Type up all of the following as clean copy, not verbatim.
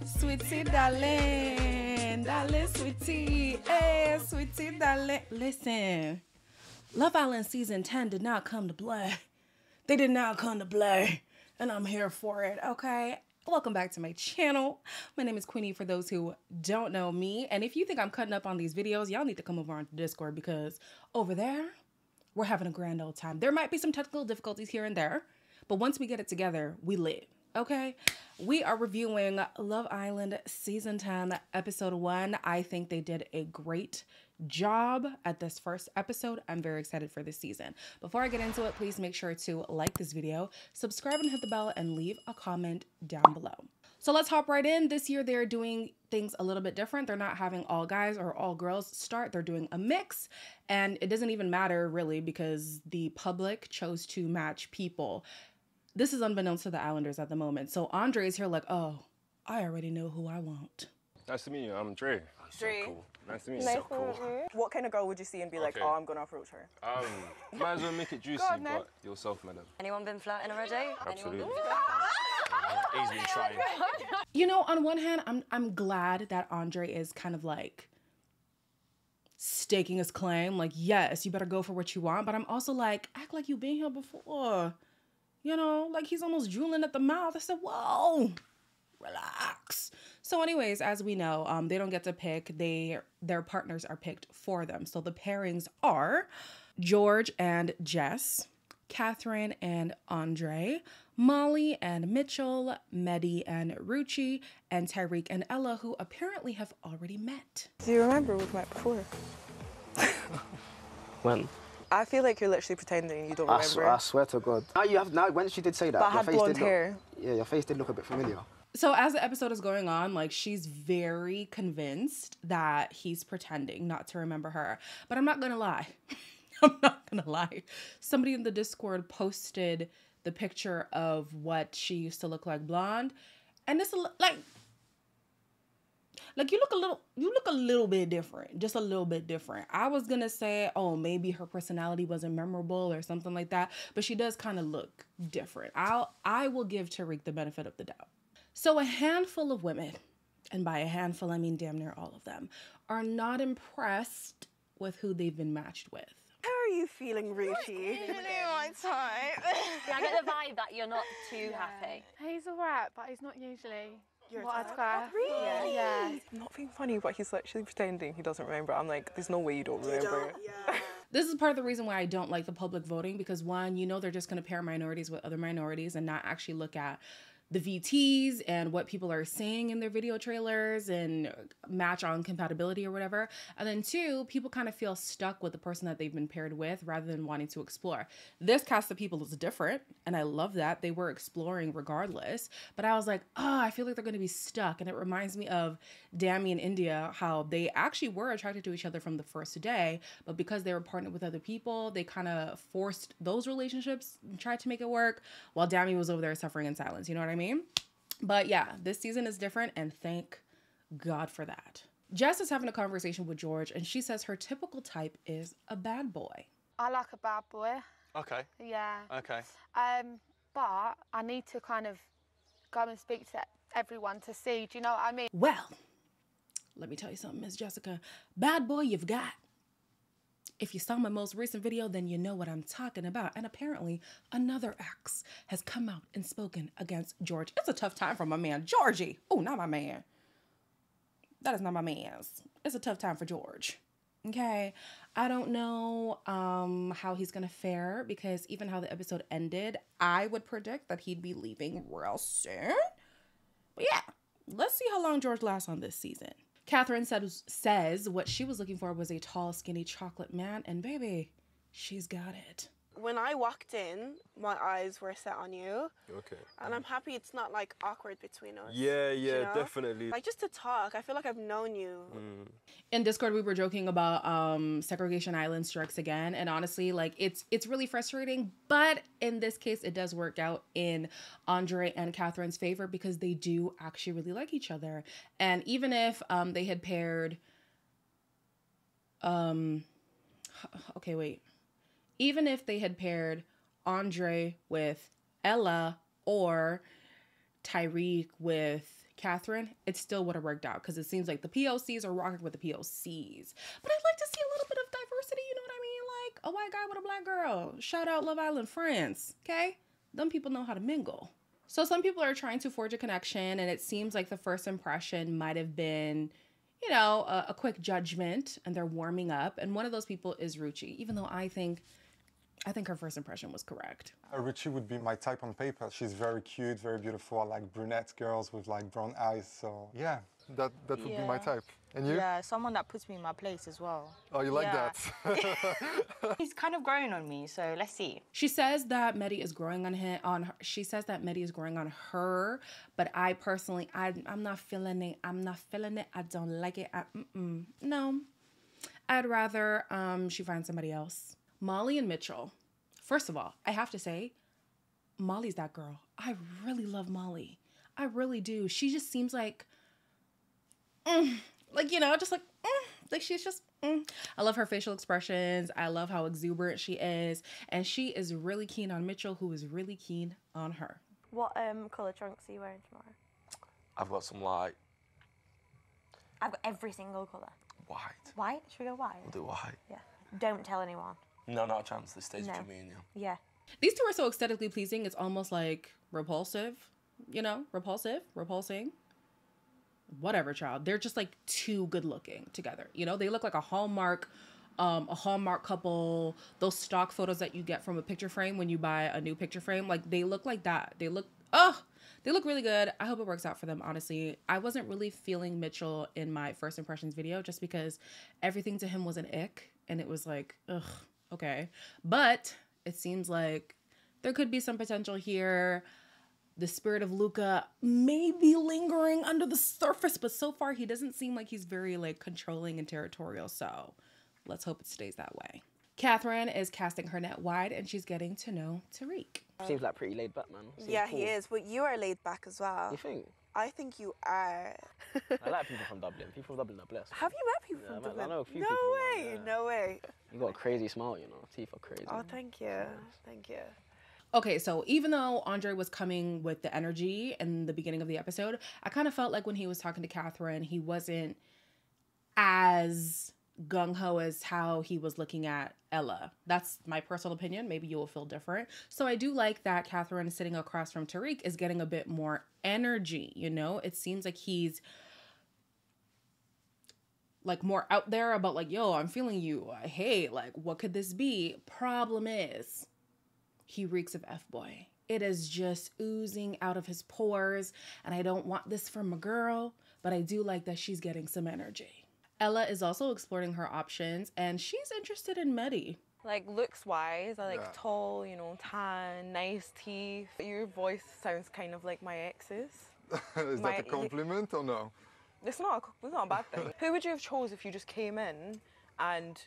Sweetie darling, darling sweetie, hey sweetie darling. Listen, Love Island season 10 did not come to play. They did not come to play, and I'm here for it, okay? Welcome back to my channel. My name is Queenie for those who don't know me. And if you think I'm cutting up on these videos, y'all need to come over onto Discord because over there, we're having a grand old time. There might be some technical difficulties here and there, but once we get it together, we lit, okay? We are reviewing Love Island Season 10, Episode 1. I think they did a great job at this first episode. I'm very excited for this season. Before I get into it, please make sure to like this video, subscribe and hit the bell, and leave a comment down below. So let's hop right in. This year they're doing things a little bit different. They're not having all guys or all girls start. They're doing a mix, and it doesn't even matter really because the public chose to match people. This is unbeknownst to the Islanders at the moment. So Andre is here like, oh, I already know who I want. Nice to meet you. I'm Dre. Dre. So cool. Nice to meet you. Nice So cool. What kind of girl would you see and be like, Okay. oh, I'm gonna approach her? Might as well make it juicy, on, then. but yourself, madam. Anyone been flirting already? Absolutely. He's been trying. You know, on one hand, I'm glad that Andre is kind of like staking his claim. Like, yes, you better go for what you want. But I'm also like, act like you've been here before. You know, like he's almost drooling at the mouth. I said, whoa, relax. So anyways, as we know, they don't get to pick. Their partners are picked for them. So the pairings are George and Jess, Catherine and Andre, Molly and Mitchell, Medi and Ruchi, and Tariq and Ella, who apparently have already met. Do you remember we met before? When? I feel like you're literally pretending you don't remember. I swear to God. Now when she did say that, But I had blonde hair. Yeah, your face did look a bit familiar. So as the episode is going on, like she's very convinced that he's pretending not to remember her. But I'm not gonna lie. I'm not gonna lie. Somebody in the Discord posted the picture of what she used to look like blonde. And it's like you look a little bit different, just a little bit different. I was gonna say, oh, maybe her personality wasn't memorable or something like that, but she does kind of look different. I will give Tariq the benefit of the doubt. So a handful of women, and by a handful I mean damn near all of them, are not impressed with who they've been matched with. How are you feeling, Ruchi? I get the vibe that you're not too happy. He's alright, but he's not usually Your what I'd type? class. Really? Yeah. I'm not being funny, but he's actually pretending he doesn't remember. I'm like, there's no way you don't remember. This is part of the reason why I don't like the public voting, because one, you know, they're just going to pair minorities with other minorities and not actually look at the VTs and what people are saying in their video trailers and match on compatibility or whatever. And then two, people kind of feel stuck with the person that they've been paired with rather than wanting to explore. This cast of people is different, and I love that. They were exploring regardless. But I was like, oh, I feel like they're going to be stuck. And it reminds me of Dami and India, how they actually were attracted to each other from the first day, but because they were partnered with other people, they kind of forced those relationships and tried to make it work while Dami was over there suffering in silence. You know what I mean? But yeah, this season is different, and thank God for that. Jess is having a conversation with George, and she says her typical type is a bad boy. I like a bad boy. Okay. Yeah. Okay. But I need to kind of go and speak to everyone to see. Do you know what I mean? Well, let me tell you something, Miss Jessica. Bad boy you've got. If you saw my most recent video, then you know what I'm talking about. And apparently, another ex has come out and spoken against George. It's a tough time for my man, Georgie. Oh, not my man. That is not my man's. It's a tough time for George. Okay? I don't know how he's going to fare, because even how the episode ended, I would predict that he'd be leaving real soon. But yeah, let's see how long George lasts on this season. Catherine says what she was looking for was a tall, skinny chocolate man, and baby, she's got it. When I walked in, my eyes were set on you. Okay. And I'm happy it's not like awkward between us. Yeah, you know? definitely. Like just to talk, I feel like I've known you. In Discord, we were joking about Segregation Island strikes again, and honestly, like it's really frustrating, but in this case, it does work out in Andre and Catherine's favor because they do actually really like each other. And even if they had paired, okay, wait. Even if they had paired Andre with Ella or Tariq with Catherine, it still would have worked out because it seems like the POCs are rocking with the POCs. But I'd like to see a little bit of diversity, you know what I mean? Like a white guy with a black girl. Shout out Love Island France, okay? Them people know how to mingle. So some people are trying to forge a connection, and it seems like the first impression might have been, you know, a quick judgment, and they're warming up. And one of those people is Ruchi, even though I think her first impression was correct. Richie would be my type on paper. She's very cute, very beautiful. I like brunette girls with like brown eyes. So yeah, that would be my type. And you? Yeah, someone that puts me in my place as well. Oh, you like that? He's kind of growing on me, so let's see. She says that Medi is growing on him. She says that Medi is growing on her, but I personally, I'm not feeling it. I'm not feeling it. I don't like it. No, I'd rather she find somebody else. Molly and Mitchell. First of all, I have to say, Molly's that girl. I really love Molly. I really do. She just seems like, like, you know, just like she's just, I love her facial expressions. I love how exuberant she is. And she is really keen on Mitchell, who is really keen on her. What colour trunks are you wearing tomorrow? I've got some light. I've got every single colour. White. White? Should we go white? We'll do white. Yeah. Don't tell anyone. No, not a chance. This stays between me and you. Yeah. These two are so aesthetically pleasing, it's almost like repulsive, you know? Repulsing. Whatever, child. They're just like too good looking together. You know, they look like a Hallmark couple. Those stock photos that you get from a picture frame when you buy a new picture frame, like they look like that. They look really good. I hope it works out for them, honestly. I wasn't really feeling Mitchell in my first impressions video just because everything to him was an ick, and it was like, ugh, okay. But it seems like there could be some potential here. The spirit of Luca may be lingering under the surface, but so far he doesn't seem like he's very like controlling and territorial. So let's hope it stays that way. Catherine is casting her net wide, and she's getting to know Tariq. Seems like pretty laid back, man. Yeah, cool. He is. But you are laid back as well. You think? I think you are. I like people from Dublin. People from Dublin are blessed. Have you met people from Dublin? I know a few no people. Way, man, no way. You got a crazy smile, you know. Teeth are crazy. Oh, thank you. Thank you. Okay, so even though Andre was coming with the energy in the beginning of the episode, I kind of felt like when he was talking to Catherine, he wasn't as gung-ho as how he was looking at Ella. That's my personal opinion. Maybe you will feel different. So I do like that Catherine sitting across from Tariq is getting a bit more energy, you know? It seems like he's like more out there about like, yo, I'm feeling you. Hey, like, what could this be? Problem is, he reeks of F-boy. It is just oozing out of his pores, and I don't want this from a girl, but I do like that she's getting some energy. Ella is also exploring her options, and she's interested in Medi. Like, looks-wise, I like tall, you know, tan, nice teeth. Your voice sounds kind of like my ex's. Is that a compliment or no? It's not a bad thing. Who would you have chose if you just came in and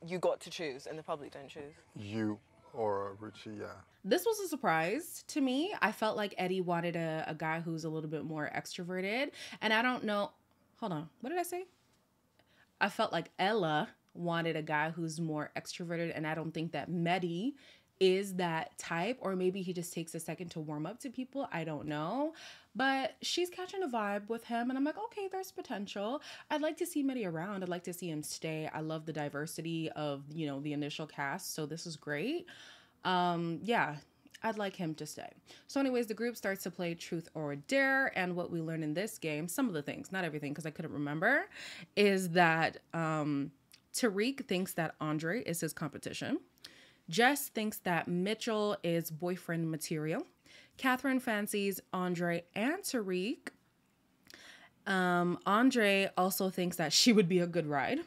you got to choose and the public didn't choose? You or Ruchi, yeah. This was a surprise to me. I felt like Eddie wanted a guy who's a little bit more extroverted, and I don't know. Hold on, what did I say? I felt like Ella wanted a guy who's more extroverted, and I don't think that Medi is that type, or maybe he just takes a second to warm up to people. I don't know, but she's catching a vibe with him, and I'm like, okay, there's potential. I'd like to see Medi around. I'd like to see him stay. I love the diversity of, you know, the initial cast, so this is great. Yeah, I'd like him to stay. So anyways, the group starts to play Truth or Dare, and what we learn in this game, some of the things, not everything because I couldn't remember, is that Tariq thinks that Andre is his competition. Jess thinks that Mitchell is boyfriend material. Catherine fancies Andre and Tariq. Andre also thinks that she would be a good ride.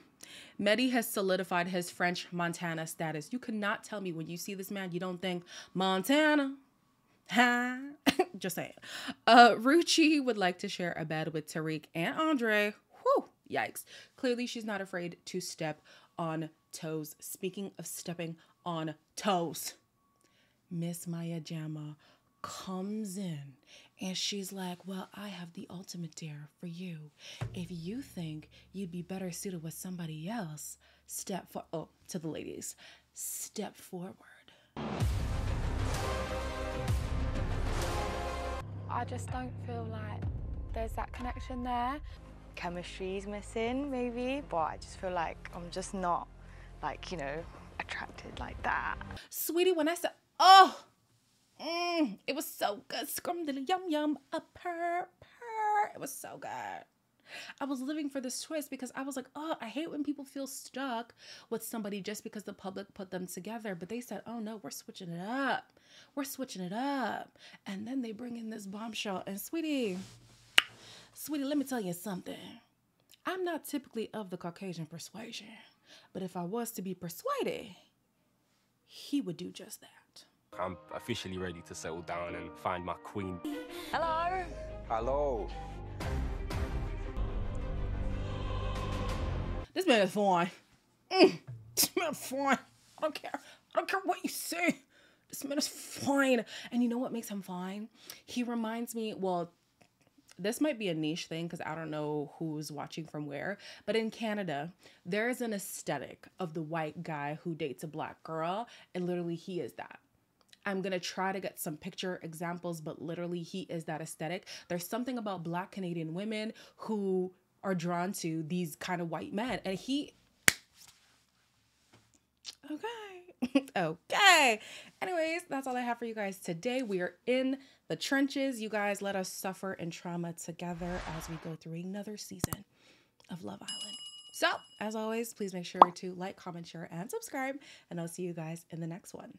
Medi has solidified his French Montana status. You cannot tell me when you see this man, you don't think Montana. Ha. Just saying. Ruchi would like to share a bed with Tariq and Andre. Whew, yikes. Clearly, she's not afraid to step on toes. Speaking of stepping on toes, Miss Maya Jama comes in and she's like, well, I have the ultimate dare for you. If you think you'd be better suited with somebody else, to the ladies, step forward. I just don't feel like there's that connection there. Chemistry's missing, maybe, but I just feel like I'm just not, like, you know, attracted like that. Sweetie, when I said, oh, it was so good. Scrum diddly yum yum, a purr. It was so good. I was living for this twist because I was like, oh, I hate when people feel stuck with somebody just because the public put them together. But they said, oh no, we're switching it up. We're switching it up. And then they bring in this bombshell. And sweetie, let me tell you something. I'm not typically of the Caucasian persuasion, but if I was to be persuaded, he would do just that. I'm officially ready to settle down and find my queen. Hello? Hello. This man is fine. This man is fine. I don't care. I don't care what you say. This man is fine. And you know what makes him fine? He reminds me, well, this might be a niche thing because I don't know who's watching from where, but in Canada, there is an aesthetic of the white guy who dates a black girl, and literally he is that. I'm going to try to get some picture examples, but literally he is that aesthetic. There's something about black Canadian women who are drawn to these kind of white men, and he... Okay. Okay. Anyways, that's all I have for you guys today. We are in the trenches. You guys, let us suffer in trauma together as we go through another season of Love Island. So, as always, please make sure to like, comment, share, and subscribe, and I'll see you guys in the next one.